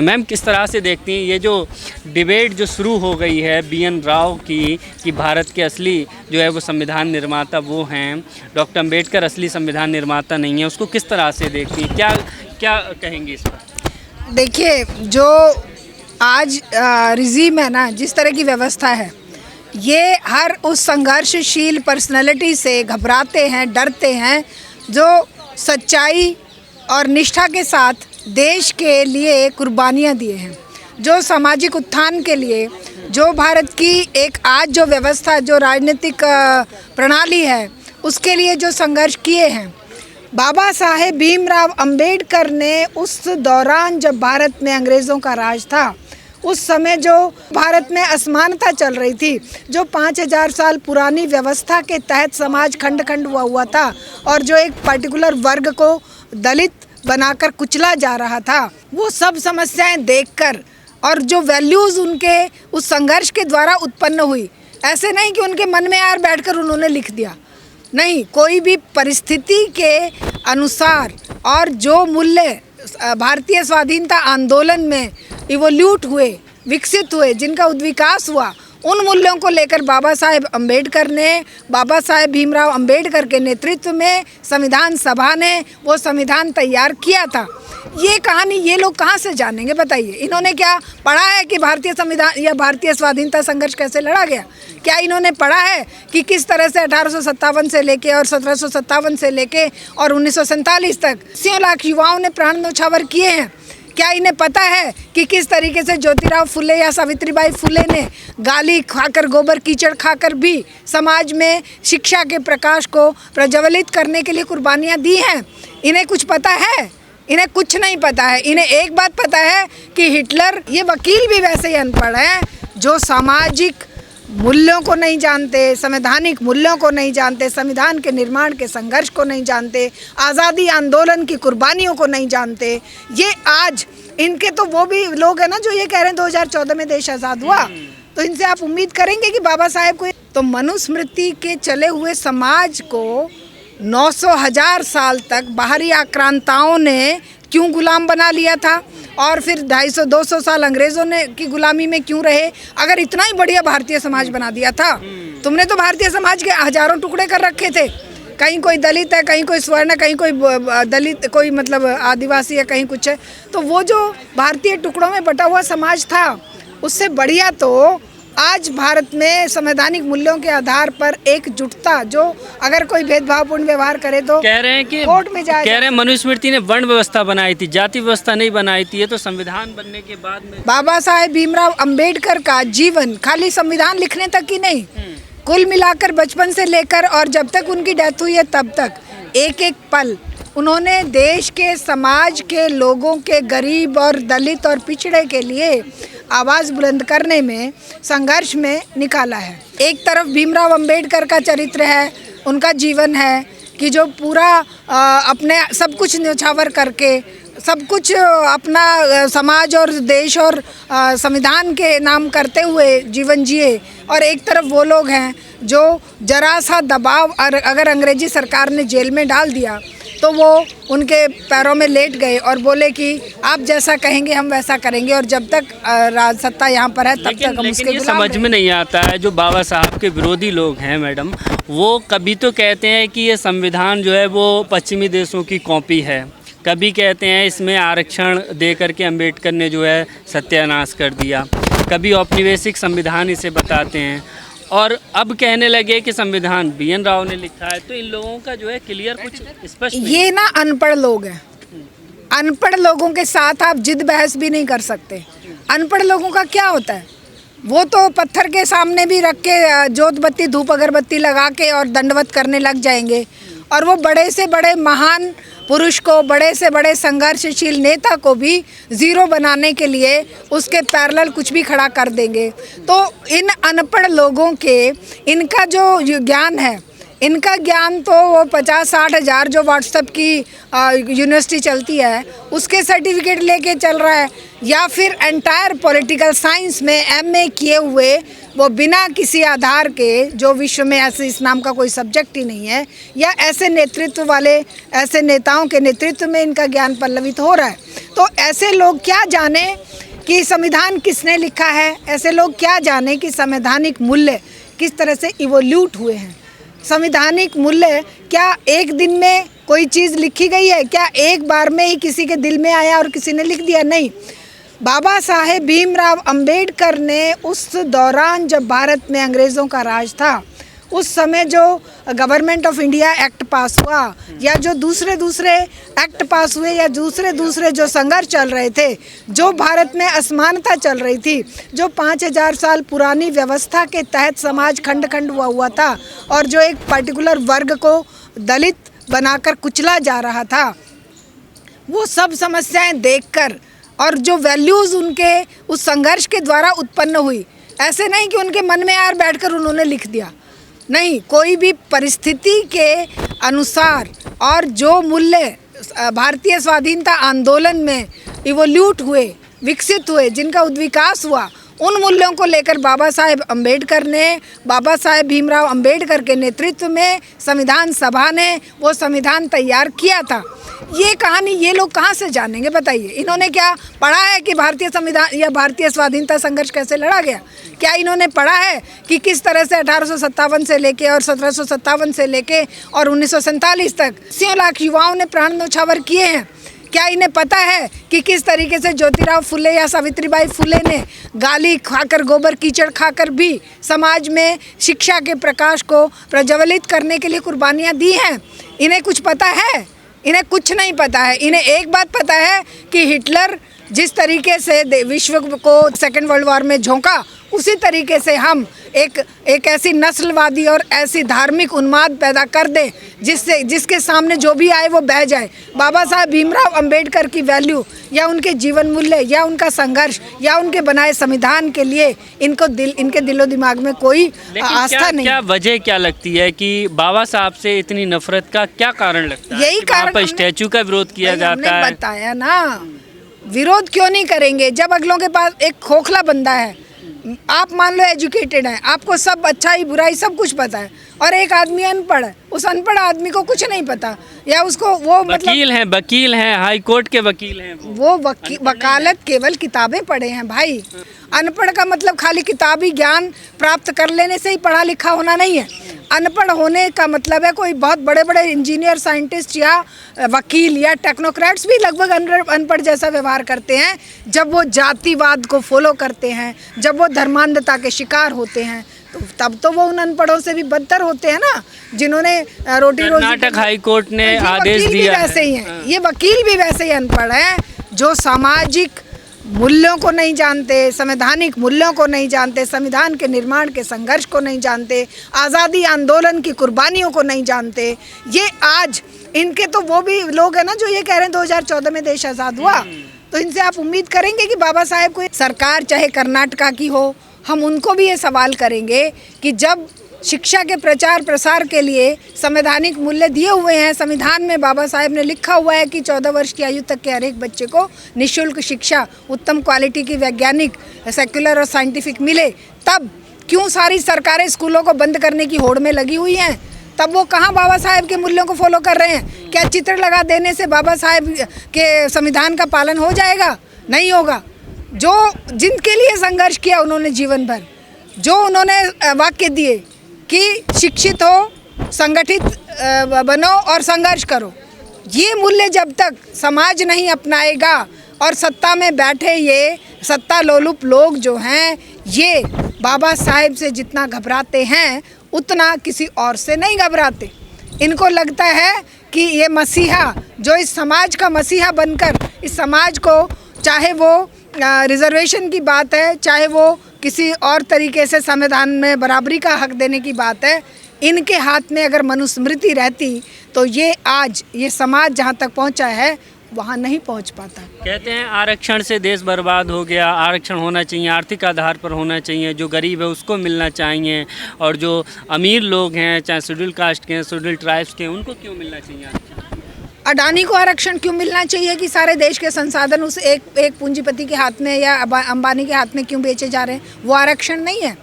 Ma'am किस तरह से देखती हैं ये जो डिबेट जो शुरू हो गई है BN राव की कि भारत के असली जो है वो संविधान निर्माता वो हैं, डॉक्टर अम्बेडकर असली संविधान निर्माता नहीं है, उसको किस तरह से देखती हैं, क्या क्या कहेंगी इस पर? देखिए, जो आज रिजीम है ना, जिस तरह की व्यवस्था है, ये हर उस संघर्षशील पर्सनैलिटी से घबराते हैं, डरते हैं जो सच्चाई और निष्ठा के साथ देश के लिए कुर्बानियाँ दिए हैं, जो सामाजिक उत्थान के लिए, जो भारत की एक आज जो व्यवस्था, जो राजनीतिक प्रणाली है, उसके लिए जो संघर्ष किए हैं। बाबा साहेब भीमराव अंबेडकर ने उस दौरान जब भारत में अंग्रेज़ों का राज था, उस समय जो भारत में असमानता चल रही थी, जो 5000 साल पुरानी व्यवस्था के तहत समाज खंड खंड हुआ था और जो एक पर्टिकुलर वर्ग को दलित बनाकर कुचला जा रहा था, वो सब समस्याएं देखकर और जो वैल्यूज़ उनके उस संघर्ष के द्वारा उत्पन्न हुई, ऐसे नहीं कि उनके मन में यार बैठकर उन्होंने लिख दिया, नहीं, कोई भी परिस्थिति के अनुसार और जो मूल्य भारतीय स्वाधीनता आंदोलन में इवोल्यूट हुए, विकसित हुए, जिनका उद्विकास हुआ, उन मूल्यों को लेकर बाबा साहेब अम्बेडकर ने, बाबा साहेब भीमराव अम्बेडकर के नेतृत्व में संविधान सभा ने वो संविधान तैयार किया था। ये कहानी ये लोग कहाँ से जानेंगे बताइए? इन्होंने क्या पढ़ा है कि भारतीय संविधान या भारतीय स्वाधीनता संघर्ष कैसे लड़ा गया? क्या इन्होंने पढ़ा है कि किस तरह से 1857 से लेके और 1757 से लेके और 1947 तक 80 लाख युवाओं ने प्राण न्यौछावर किए हैं? क्या इन्हें पता है कि किस तरीके से ज्योतिराव फुले या सावित्रीबाई फुले ने गाली खाकर, गोबर कीचड़ खाकर भी समाज में शिक्षा के प्रकाश को प्रज्वलित करने के लिए कुर्बानियाँ दी हैं? इन्हें कुछ पता है? इन्हें कुछ नहीं पता है। इन्हें एक बात पता है कि हिटलर, ये वकील भी वैसे ही अनपढ़ हैं जो सामाजिक मूल्यों को नहीं जानते, संवैधानिक मूल्यों को नहीं जानते, संविधान के निर्माण के संघर्ष को नहीं जानते, आज़ादी आंदोलन की कुर्बानियों को नहीं जानते। ये आज इनके तो वो भी लोग हैं ना जो ये कह रहे हैं 2014 में देश आज़ाद हुआ, तो इनसे आप उम्मीद करेंगे कि बाबा साहेब को तो मनुस्मृति के चले हुए समाज को 900,000 साल तक बाहरी आक्रांताओं ने क्यों गुलाम बना लिया था और फिर 250-200 साल अंग्रेज़ों ने की गुलामी में क्यों रहे? अगर इतना ही बढ़िया भारतीय समाज बना दिया था, तुमने तो भारतीय समाज के हजारों टुकड़े कर रखे थे। कहीं कोई दलित है, कहीं कोई स्वर्ण है, कहीं कोई दलित, कोई मतलब आदिवासी है, कहीं कुछ है। तो वो जो भारतीय टुकड़ों में बटा हुआ समाज था, उससे बढ़िया तो आज भारत में संवैधानिक मूल्यों के आधार पर एकजुटता, जो अगर कोई भेदभावपूर्ण व्यवहार करे तो कह रहे हैं कि कोर्ट में जाए। कह रहे हैं मनुस्मृति ने वर्ण व्यवस्था बनाई थी, जाति व्यवस्था नहीं बनाई थी। ये तो संविधान बनने के बाद में बाबा साहेब भीमराव अंबेडकर का जीवन खाली संविधान लिखने तक ही नहीं, कुल मिलाकर बचपन से लेकर और जब तक उनकी डेथ हुई है तब तक एक एक पल उन्होंने देश के, समाज के लोगों के, गरीब और दलित और पिछड़े के लिए आवाज़ बुलंद करने में, संघर्ष में निकाला है। एक तरफ भीमराव अंबेडकर का चरित्र है, उनका जीवन है कि जो पूरा अपने सब कुछ न्यौछावर करके, सब कुछ अपना समाज और देश और संविधान के नाम करते हुए जीवन जिए, और एक तरफ वो लोग हैं जो जरा सा दबाव अगर अंग्रेजी सरकार ने जेल में डाल दिया तो वो उनके पैरों में लेट गए और बोले कि आप जैसा कहेंगे हम वैसा करेंगे, और जब तक राज सत्ता यहाँ पर है तब तक हम उसके गुलाम समझ में नहीं आता है। जो बाबा साहब के विरोधी लोग हैं मैडम, वो कभी तो कहते हैं कि ये संविधान जो है वो पश्चिमी देशों की कॉपी है, कभी कहते हैं इसमें आरक्षण दे करके अम्बेडकर ने जो है सत्यानाश कर दिया, कभी औपनिवेशिक संविधान इसे बताते हैं, और अब कहने लगे कि संविधान BN राव ने लिखा है। तो इन लोगों का जो है क्लियर कुछ स्पष्ट नहीं। ये ना अनपढ़ लोग हैं। अनपढ़ लोगों के साथ आप जिद बहस भी नहीं कर सकते। अनपढ़ लोगों का क्या होता है? वो तो पत्थर के सामने भी रख के जोत बत्ती, धूप अगरबत्ती लगा के और दंडवत करने लग जाएंगे, और वो बड़े से बड़े महान पुरुष को, बड़े से बड़े संघर्षशील नेता को भी ज़ीरो बनाने के लिए उसके पैरेलल कुछ भी खड़ा कर देंगे। तो इन अनपढ़ लोगों के, इनका जो ज्ञान है, इनका ज्ञान तो वो 50-60 हज़ार जो व्हाट्सएप की यूनिवर्सिटी चलती है उसके सर्टिफिकेट लेके चल रहा है, या फिर एंटायर पॉलिटिकल साइंस में MA किए हुए वो बिना किसी आधार के, जो विश्व में ऐसे इस नाम का कोई सब्जेक्ट ही नहीं है, या ऐसे नेतृत्व वाले, ऐसे नेताओं के नेतृत्व में इनका ज्ञान पल्लवित हो रहा है। तो ऐसे लोग क्या जाने कि संविधान किसने लिखा है, ऐसे लोग क्या जाने कि संवैधानिक मूल्य किस तरह से इवोल्यूट हुए हैं। संवैधानिक मूल्य क्या एक दिन में कोई चीज़ लिखी गई है? क्या एक बार में ही किसी के दिल में आया और किसी ने लिख दिया? नहीं। बाबा साहेब भीमराव अंबेडकर ने उस दौरान जब भारत में अंग्रेज़ों का राज था, उस समय जो गवर्नमेंट ऑफ इंडिया एक्ट पास हुआ, या जो दूसरे एक्ट पास हुए, या दूसरे जो संघर्ष चल रहे थे, जो भारत में असमानता चल रही थी, जो 5000 साल पुरानी व्यवस्था के तहत समाज खंड खंड हुआ था, और जो एक पर्टिकुलर वर्ग को दलित बनाकर कुचला जा रहा था, वो सब समस्याएं देखकर, और जो वैल्यूज़ उनके उस संघर्ष के द्वारा उत्पन्न हुई, ऐसे नहीं कि उनके मन में यार बैठकर उन्होंने लिख दिया, नहीं, कोई भी परिस्थिति के अनुसार, और जो मूल्य भारतीय स्वाधीनता आंदोलन में इवोल्यूट हुए, विकसित हुए, जिनका उद्विकास हुआ, उन मूल्यों को लेकर बाबा साहेब अम्बेडकर ने, बाबा साहेब भीमराव अम्बेडकर के नेतृत्व में संविधान सभा ने वो संविधान तैयार किया था। ये कहानी ये लोग कहाँ से जानेंगे बताइए? इन्होंने क्या पढ़ा है कि भारतीय संविधान या भारतीय स्वाधीनता संघर्ष कैसे लड़ा गया? क्या इन्होंने पढ़ा है कि किस तरह से 1857 से लेके और 1757 से लेके और 1947 तक 80 लाख युवाओं ने प्राण न्यौछावर किए हैं? क्या इन्हें पता है कि किस तरीके से ज्योतिराव फुले या सावित्रीबाई फुले ने गाली खाकर, गोबर कीचड़ खाकर भी समाज में शिक्षा के प्रकाश को प्रज्वलित करने के लिए कुर्बानियाँ दी हैं? इन्हें कुछ पता है? इन्हें कुछ नहीं पता है। इन्हें एक बात पता है कि हिटलर जिस तरीके से विश्व को सेकेंड वर्ल्ड वॉर में झोंका, उसी तरीके से हम एक ऐसी नस्लवादी और ऐसी धार्मिक उन्माद पैदा कर दें जिसके सामने जो भी आए वो बह जाए। बाबा साहब भीमराव अंबेडकर की वैल्यू, या उनके जीवन मूल्य, या उनका संघर्ष, या उनके बनाए संविधान के लिए इनके दिलो दिमाग में कोई आस्था नहीं। क्या वजह क्या लगती है कि बाबा साहब से इतनी नफरत का क्या कारण लगता है? यही कारण, स्टैचू का विरोध किया जाता है। बताया ना, विरोध क्यों नहीं करेंगे जब अगलों के पास एक खोखला बंदा है। आप मान लो एजुकेटेड है, आपको सब अच्छाई बुराई सब कुछ पता है, और एक आदमी अनपढ़ है, उस अनपढ़ आदमी को कुछ नहीं पता, या उसको वो वकील हैं हाई कोर्ट के वकील हैं, वो वकालत केवल किताबें पढ़े हैं भाई। अनपढ़ का मतलब खाली किताबी ज्ञान प्राप्त कर लेने से ही पढ़ा लिखा होना नहीं है। अनपढ़ होने का मतलब है कोई बहुत बड़े बड़े इंजीनियर, साइंटिस्ट या वकील या टेक्नोक्रेट्स भी लगभग अनपढ़ जैसा व्यवहार करते हैं जब वो जातिवाद को फॉलो करते हैं, जब वो धर्मांधता के शिकार होते हैं, तो तब तो वो उन अनपढ़ों से भी बदतर होते हैं ना, जिन्होंने रोटी रोजी। कर्नाटक हाई कोर्ट ने आदेश दिया है। वैसे ही हैं ये वकील भी, वैसे ही अनपढ़ हैं, जो सामाजिक मूल्यों को नहीं जानते, संवैधानिक मूल्यों को नहीं जानते, संविधान के निर्माण के संघर्ष को नहीं जानते, आज़ादी आंदोलन की कुर्बानियों को नहीं जानते। ये आज इनके तो वो भी लोग हैं ना जो ये कह रहे हैं 2014 में देश आज़ाद हुआ, तो इनसे आप उम्मीद करेंगे कि बाबा साहेब को सरकार चाहे कर्नाटका की हो, हम उनको भी ये सवाल करेंगे कि जब शिक्षा के प्रचार प्रसार के लिए संवैधानिक मूल्य दिए हुए हैं, संविधान में बाबा साहेब ने लिखा हुआ है कि 14 वर्ष की आयु तक के हर एक बच्चे को निःशुल्क शिक्षा, उत्तम क्वालिटी की वैज्ञानिक, सेक्युलर और साइंटिफिक मिले, तब क्यों सारी सरकारें स्कूलों को बंद करने की होड़ में लगी हुई हैं? तब वो कहाँ बाबा साहेब के मूल्यों को फॉलो कर रहे हैं? क्या चित्र लगा देने से बाबा साहेब के संविधान का पालन हो जाएगा? नहीं होगा। जो जिनके लिए संघर्ष किया उन्होंने जीवन भर, जो उन्होंने वाक्य दिए कि शिक्षित हो, संगठित बनो और संघर्ष करो, ये मूल्य जब तक समाज नहीं अपनाएगा और सत्ता में बैठे ये सत्ता लोलुप लोग जो हैं, ये बाबा साहेब से जितना घबराते हैं उतना किसी और से नहीं घबराते। इनको लगता है कि ये मसीहा, जो इस समाज का मसीहा बनकर इस समाज को, चाहे वो रिजर्वेशन की बात है, चाहे वो किसी और तरीके से संविधान में बराबरी का हक देने की बात है, इनके हाथ में अगर मनुस्मृति रहती तो ये आज ये समाज जहाँ तक पहुँचा है वहाँ नहीं पहुँच पाता। कहते हैं आरक्षण से देश बर्बाद हो गया, आरक्षण होना चाहिए, आर्थिक आधार पर होना चाहिए, जो गरीब है उसको मिलना चाहिए, और जो अमीर लोग हैं चाहे शेड्यूल कास्ट के हैं, शेड्यूल ट्राइब्स के हैं, उनको क्यों मिलना चाहिए आरक्षण? अडानी को आरक्षण क्यों मिलना चाहिए कि सारे देश के संसाधन उस एक पूंजीपति के हाथ में या अंबानी के हाथ में क्यों बेचे जा रहे हैं? वो आरक्षण नहीं है।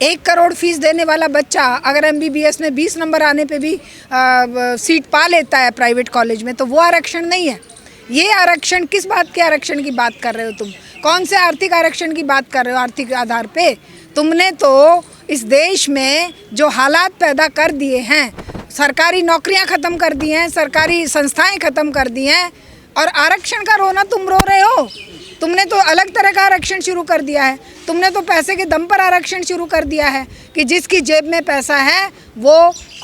1 करोड़ फीस देने वाला बच्चा अगर MBBS में 20 नंबर आने पे भी सीट पा लेता है प्राइवेट कॉलेज में, तो वो आरक्षण नहीं है। ये आरक्षण किस बात के आरक्षण की बात कर रहे हो तुम? कौन से आर्थिक आरक्षण की बात कर रहे हो? आर्थिक आधार पे तुमने तो इस देश में जो हालात पैदा कर दिए हैं, सरकारी नौकरियां ख़त्म कर दी हैं, सरकारी संस्थाएं ख़त्म कर दी हैं, और आरक्षण का रोना तुम रो रहे हो। तुमने तो अलग तरह का आरक्षण शुरू कर दिया है। तुमने तो पैसे के दम पर आरक्षण शुरू कर दिया है कि जिसकी जेब में पैसा है वो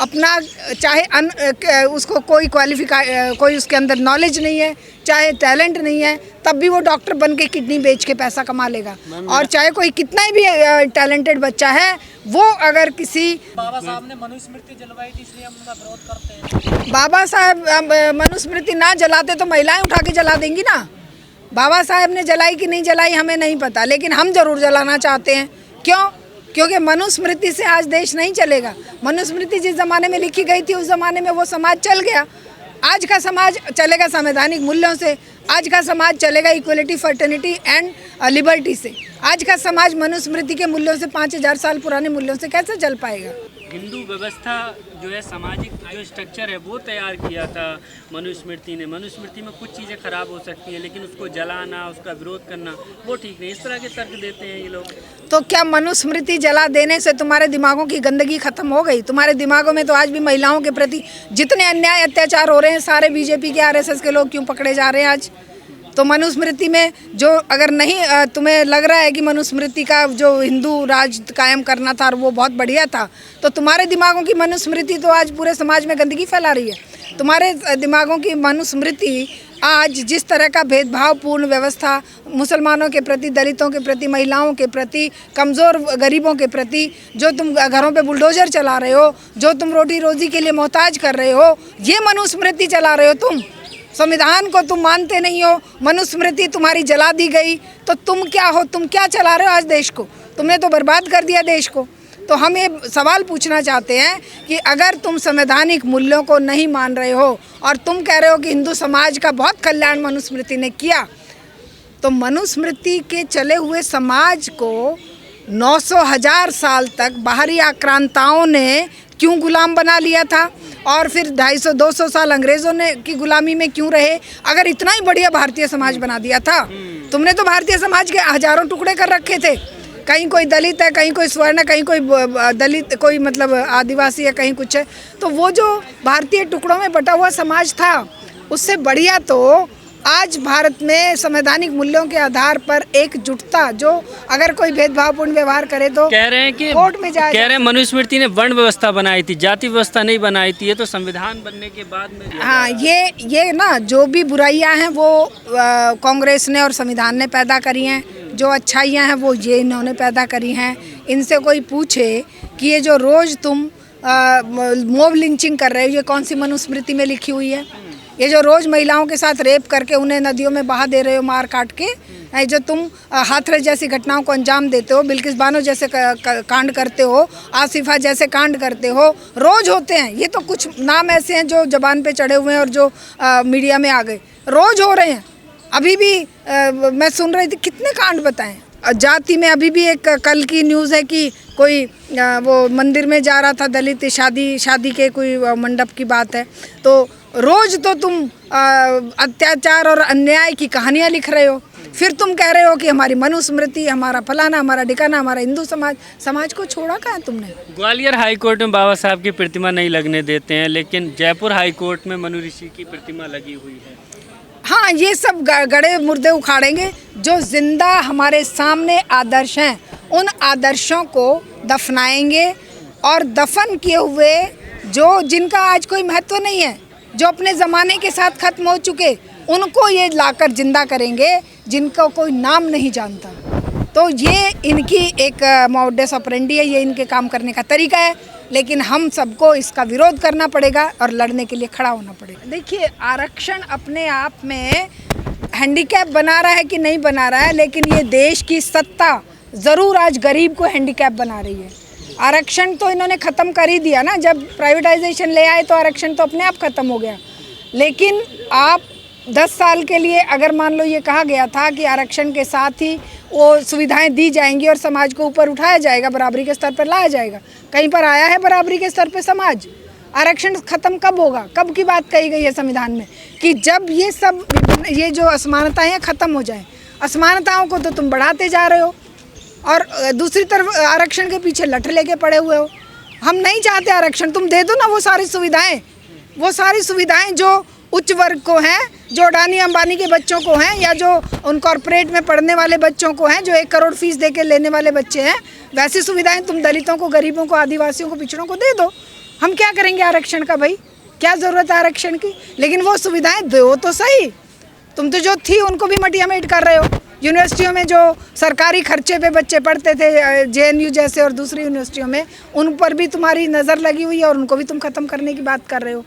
अपना, चाहे उसको कोई उसके अंदर नॉलेज नहीं है, चाहे टैलेंट नहीं है, तब भी वो डॉक्टर बन के किडनी बेच के पैसा कमा लेगा। और चाहे कोई कितना भी टैलेंटेड बच्चा है, वो अगर किसी बाबा साहब ने मनुस्मृति जलवाई थी, इसलिए हम उनका विरोध करते हैं। बाबा साहब मनुस्मृति ना जलाते तो महिलाएं उठा के जला देंगी ना। बाबा साहब ने जलाई कि नहीं जलाई हमें नहीं पता, लेकिन हम जरूर जलाना चाहते हैं। क्यों? क्योंकि मनुस्मृति से आज देश नहीं चलेगा। मनुस्मृति जिस ज़माने में लिखी गई थी, उस ज़माने में वो समाज चल गया। आज का समाज चलेगा संवैधानिक मूल्यों से। आज का समाज चलेगा इक्वलिटी, फर्टर्निटी एंड लिबर्टी से। आज का समाज मनुस्मृति के मूल्यों से, 5000 साल पुराने मूल्यों से कैसे चल पाएगा? हिंदू व्यवस्था जो है, सामाजिक जो स्ट्रक्चर है वो तैयार किया था मनुस्मृति ने। मनुस्मृति में कुछ चीज़ें खराब हो सकती हैं, लेकिन उसको जलाना, उसका विरोध करना वो ठीक नहीं। इस तरह के तर्क देते हैं ये लोग। तो क्या मनुस्मृति जला देने से तुम्हारे दिमागों की गंदगी खत्म हो गई? तुम्हारे दिमागों में तो आज भी महिलाओं के प्रति जितने अन्याय अत्याचार हो रहे हैं, सारे बीजेपी के RSS के लोग क्यों पकड़े जा रहे हैं आज? तो मनुस्मृति में जो, अगर नहीं तुम्हें लग रहा है कि मनुस्मृति का जो हिंदू राज कायम करना था और वो बहुत बढ़िया था, तो तुम्हारे दिमागों की मनुस्मृति तो आज पूरे समाज में गंदगी फैला रही है। तुम्हारे दिमागों की मनुस्मृति आज जिस तरह का भेदभावपूर्ण व्यवस्था मुसलमानों के प्रति, दलितों के प्रति, महिलाओं के प्रति, कमज़ोर गरीबों के प्रति, जो तुम घरों पे बुलडोज़र चला रहे हो, जो तुम रोटी रोज़ी के लिए मोहताज कर रहे हो, ये मनुस्मृति चला रहे हो तुम। संविधान को तुम मानते नहीं हो, मनुस्मृति तुम्हारी जला दी गई, तो तुम क्या हो? तुम क्या चला रहे हो आज देश को? तुमने तो बर्बाद कर दिया देश को। तो हम ये सवाल पूछना चाहते हैं कि अगर तुम संवैधानिक मूल्यों को नहीं मान रहे हो और तुम कह रहे हो कि हिंदू समाज का बहुत कल्याण मनुस्मृति ने किया, तो मनुस्मृति के चले हुए समाज को 900,000 साल तक बाहरी आक्रांताओं ने क्यों गुलाम बना लिया था, और फिर 250-200 साल अंग्रेज़ों ने की गुलामी में क्यों रहे? अगर इतना ही बढ़िया भारतीय समाज बना दिया था, तुमने तो भारतीय समाज के हजारों टुकड़े कर रखे थे। कहीं कोई दलित है, कहीं कोई स्वर्ण, कहीं कोई दलित, कोई मतलब आदिवासी है, कहीं कुछ है। तो वो जो भारतीय टुकड़ों में बटा हुआ समाज था, उससे बढ़िया तो आज भारत में संवैधानिक मूल्यों के आधार पर एकजुटता, जो अगर कोई भेदभावपूर्ण व्यवहार करे तो कह रहे हैं कि कोर्ट में जाए। कह रहे हैं मनुस्मृति ने वर्ण व्यवस्था बनाई थी, जाति व्यवस्था नहीं बनाई थी। ये तो संविधान बनने के बाद में। हाँ, ये ना, जो भी बुराइयां हैं वो कांग्रेस ने और संविधान ने पैदा करी हैं, जो अच्छाइयां हैं वो ये इन्होंने पैदा करी हैं। इनसे कोई पूछे कि ये जो रोज़ तुम मॉब लिंचिंग कर रहे हो, ये कौन सी मनुस्मृति में लिखी हुई है? ये जो रोज़ महिलाओं के साथ रेप करके उन्हें नदियों में बहा दे रहे हो, मार काट के, जो तुम हाथरस जैसी घटनाओं को अंजाम देते हो, बिल्किस बानो जैसे कांड करते हो, आसिफा जैसे कांड करते हो, रोज़ होते हैं। ये तो कुछ नाम ऐसे हैं जो ज़बान पे चढ़े हुए हैं और जो मीडिया में आ गए, रोज़ हो रहे हैं। अभी भी मैं सुन रही थी, कितने कांड बताएं। जाति में अभी भी एक कल की न्यूज़ है कि कोई वो मंदिर में जा रहा था दलित, शादी के कोई मंडप की बात है। तो रोज़ तो तुम अत्याचार और अन्याय की कहानियाँ लिख रहे हो, फिर तुम कह रहे हो कि हमारी मनुस्मृति, हमारा फलाना, हमारा ढिकाना, हमारा हिंदू समाज को छोड़ा कहाँ तुमने? ग्वालियर हाई कोर्ट में बाबा साहब की प्रतिमा नहीं लगने देते हैं, लेकिन जयपुर हाई कोर्ट में मनु ऋषि की प्रतिमा लगी हुई है। हाँ, ये सब गड़े मुर्दे उखाड़ेंगे। जो जिंदा हमारे सामने आदर्श हैं, उन आदर्शों को दफनाएंगे, और दफन किए हुए जिनका आज कोई महत्व नहीं है, जो अपने ज़माने के साथ खत्म हो चुके, उनको ये लाकर जिंदा करेंगे, जिनका कोई नाम नहीं जानता। तो ये इनकी एक मॉडस ऑपरेंडी है, ये इनके काम करने का तरीका है। लेकिन हम सबको इसका विरोध करना पड़ेगा और लड़ने के लिए खड़ा होना पड़ेगा। देखिए, आरक्षण अपने आप में हैंडीकैप बना रहा है कि नहीं बना रहा है, लेकिन ये देश की सत्ता ज़रूर आज गरीब को हैंडीकैप बना रही है। आरक्षण तो इन्होंने ख़त्म कर ही दिया ना, जब प्राइवेटाइजेशन ले आए तो आरक्षण तो अपने आप ख़त्म हो गया। लेकिन आप 10 साल के लिए, अगर मान लो ये कहा गया था कि आरक्षण के साथ ही वो सुविधाएं दी जाएंगी और समाज को ऊपर उठाया जाएगा, बराबरी के स्तर पर लाया जाएगा। कहीं पर आया है बराबरी के स्तर पर समाज? आरक्षण खत्म कब होगा? कब की बात कही गई है संविधान में कि जब ये जो असमानताएं खत्म हो जाएं। असमानताओं को तो तुम बढ़ाते जा रहे हो और दूसरी तरफ आरक्षण के पीछे लठ लेके पड़े हुए हो। हम नहीं चाहते आरक्षण, तुम दे दो ना वो सारी सुविधाएं जो उच्च वर्ग को हैं, जो अडानी अंबानी के बच्चों को हैं, या जो उन कॉरपोरेट में पढ़ने वाले बच्चों को हैं, जो 1 करोड़ फीस दे के लेने वाले बच्चे हैं, वैसी सुविधाएं तुम दलितों को, गरीबों को, आदिवासियों को, पिछड़ों को दे दो। हम क्या करेंगे आरक्षण का भाई? क्या ज़रूरत है आरक्षण की? लेकिन वो सुविधाएं दो तो सही। तुम तो जो थी उनको भी मटियामेट कर रहे हो। यूनिवर्सिटियों में जो सरकारी खर्चे पे बच्चे पढ़ते थे, JNU जैसे और दूसरी यूनिवर्सिटियों में, उन पर भी तुम्हारी नज़र लगी हुई है और उनको भी तुम ख़त्म करने की बात कर रहे हो।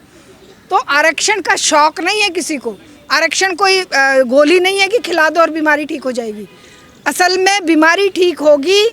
तो आरक्षण का शौक नहीं है किसी को। आरक्षण कोई गोली नहीं है कि खिला दो और बीमारी ठीक हो जाएगी। असल में बीमारी ठीक होगी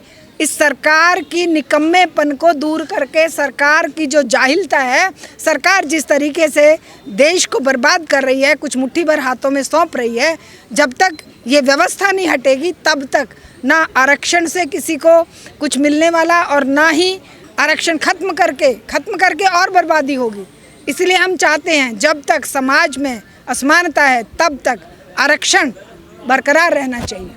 इस सरकार की निकम्मेपन को दूर करके, सरकार की जो जाहिलता है, सरकार जिस तरीके से देश को बर्बाद कर रही है, कुछ मुट्ठी भर हाथों में सौंप रही है, जब तक ये व्यवस्था नहीं हटेगी तब तक ना आरक्षण से किसी को कुछ मिलने वाला और ना ही आरक्षण खत्म करके और बर्बादी होगी। इसलिए हम चाहते हैं जब तक समाज में असमानता है तब तक आरक्षण बरकरार रहना चाहिए।